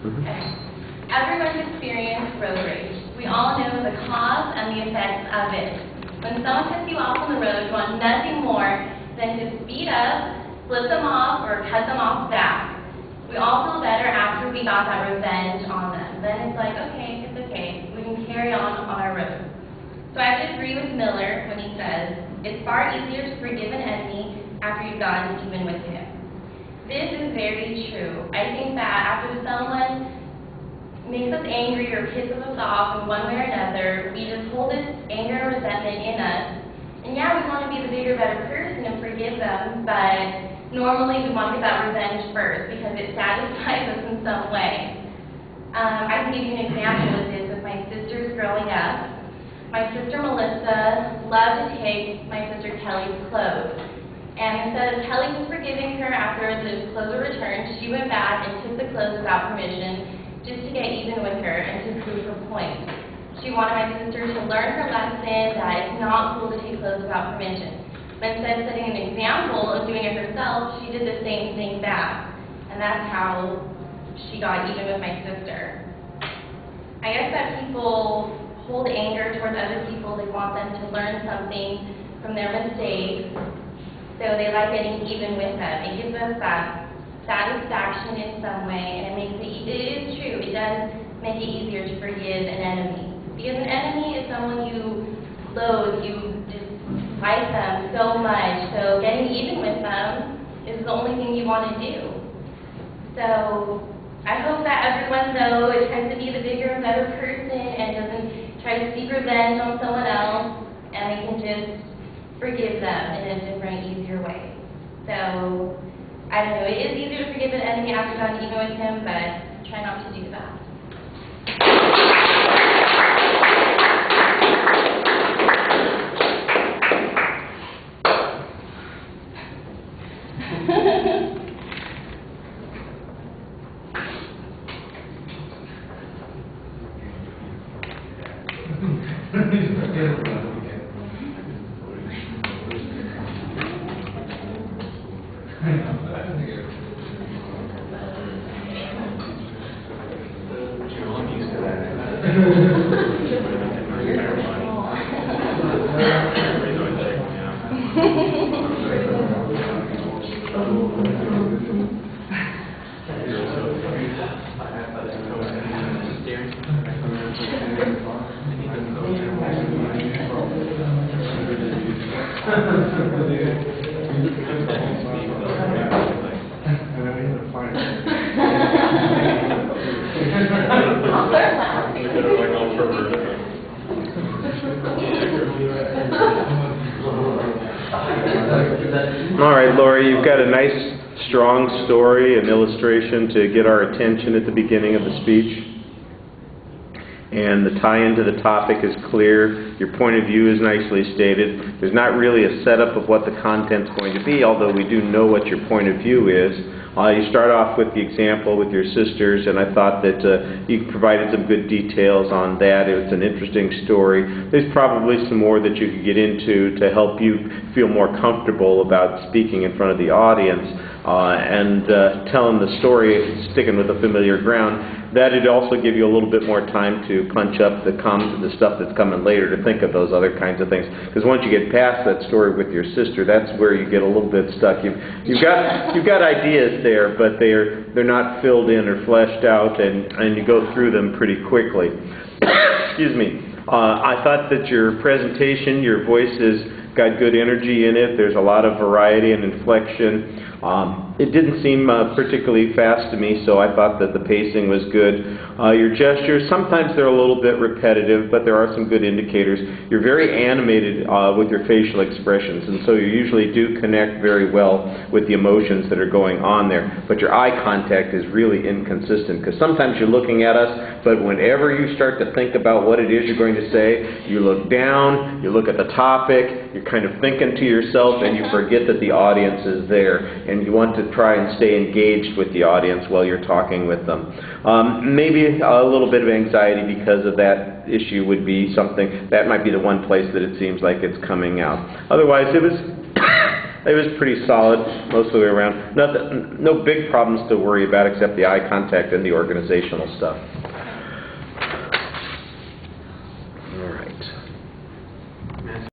Okay. Everyone's experienced road rage. We all know the cause and the effects of it. When someone cuts you off on the road, you want nothing more than to speed up, flip them off, or cut them off fast. We all feel better after we got that revenge on them. Then it's like, okay, it's okay. We can carry on our road. So I have to agree with Miller when he says, it's far easier to forgive an enemy after you've gotten even with him. This is very true. I think that after someone makes us angry or pisses us off in one way or another, we just hold this anger and resentment in us. And yeah, we want to be the bigger, better person and forgive them, but normally we want to get that revenge first because it satisfies us in some way. I can give you an example of this with my sisters growing up. My sister Melissa loved to take my sister Kelly's clothes. And instead of Kelly was forgiving her after the clothes were returned, she went back and took the clothes without permission just to get even with her and to prove her point. She wanted my sister to learn her lesson that it's not cool to take clothes without permission. But instead of setting an example of doing it herself, she did the same thing back. And that's how she got even with my sister. I guess that people hold anger towards other people. They want them to learn something from their mistakes. So they like getting even with them. It gives us that satisfaction in some way, and it is true, it does make it easier to forgive an enemy. Because an enemy is someone you loathe, you dislike them so much, so getting even with them is the only thing you want to do. So I hope that everyone, though, tries to be the bigger and better person and doesn't try to seek revenge on someone else, and they can just forgive them in a different, easier way. So, I don't know, it is easier to forgive an enemy after you've gotten even with him, but try not to do that. All right, Lori, you've got a nice, strong story, an illustration to get our attention at the beginning of the speech. And the tie-in to the topic is clear. Your point of view is nicely stated. There's not really a setup of what the content's going to be, although we do know what your point of view is. You start off with the example with your sisters, and I thought that you provided some good details on that. It's an interesting story. There's probably some more that you could get into to help you feel more comfortable about speaking in front of the audience and telling the story, sticking with the familiar ground. That'd also give you a little bit more time to punch up the stuff that's coming later, to think of those other kinds of things. Because once you get past that story with your sister, that's where you get a little bit stuck. You've got ideas there, but they're not filled in or fleshed out, and you go through them pretty quickly. Excuse me. I thought that your presentation, your voice has got good energy in it. There's a lot of variety and inflection. It didn't seem particularly fast to me, so I thought that the pacing was good. Your gestures, sometimes they're a little bit repetitive, but there are some good indicators. You're very animated with your facial expressions, and so you usually do connect very well with the emotions that are going on there. But your eye contact is really inconsistent, because sometimes you're looking at us, but whenever you start to think about what it is you're going to say, you look down, you look at the topic, you're kind of thinking to yourself, and you forget that the audience is there, and you want to try and stay engaged with the audience while you're talking with them. Maybe a little bit of anxiety because of that issue would be something, that might be the one place that it seems like it's coming out. Otherwise, it was It was pretty solid most of the way around. No big problems to worry about except the eye contact and the organizational stuff.